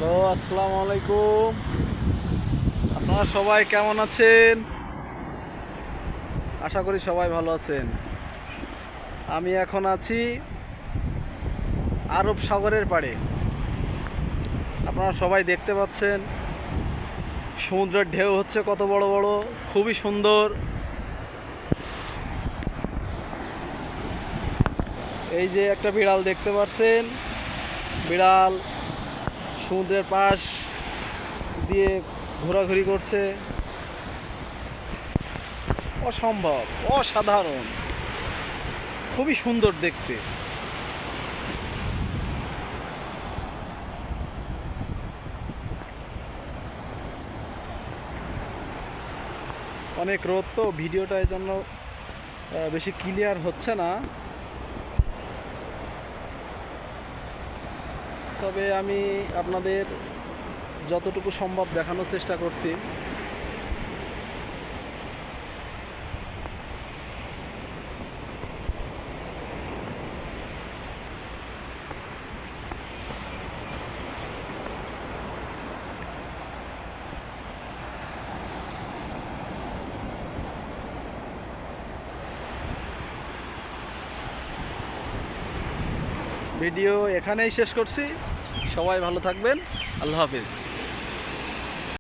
Hello, আসসালামু আলাইকুম। আপনারা সবাই কেমন আছেন? আশা করি সবাই ভালো আছেন। আমি এখন আছি আরব সাগরের পাড়ে। আপনারা সবাই দেখতে পাচ্ছেন সমুদ্রের ঢেউ হচ্ছে কত বড় বড়, খুবই সুন্দর। এই যে একটা বিড়াল দেখতে পাচ্ছেন, বিড়াল সমুদ্রের পাশ দিয়ে ঘোরাঘুরি করছে। অসম্ভব, অসাধারণ, খুবই সুন্দর দেখতে। অনেক রোদ তো, ভিডিওটা এই জন্য বেশি ক্লিয়ার হচ্ছে না, তবে আমি আপনাদের যতটুকু সম্ভব দেখানোর চেষ্টা করছি। ভিডিও এখানেই শেষ করছি। সবাই ভালো থাকবেন। আল্লাহ হাফিজ।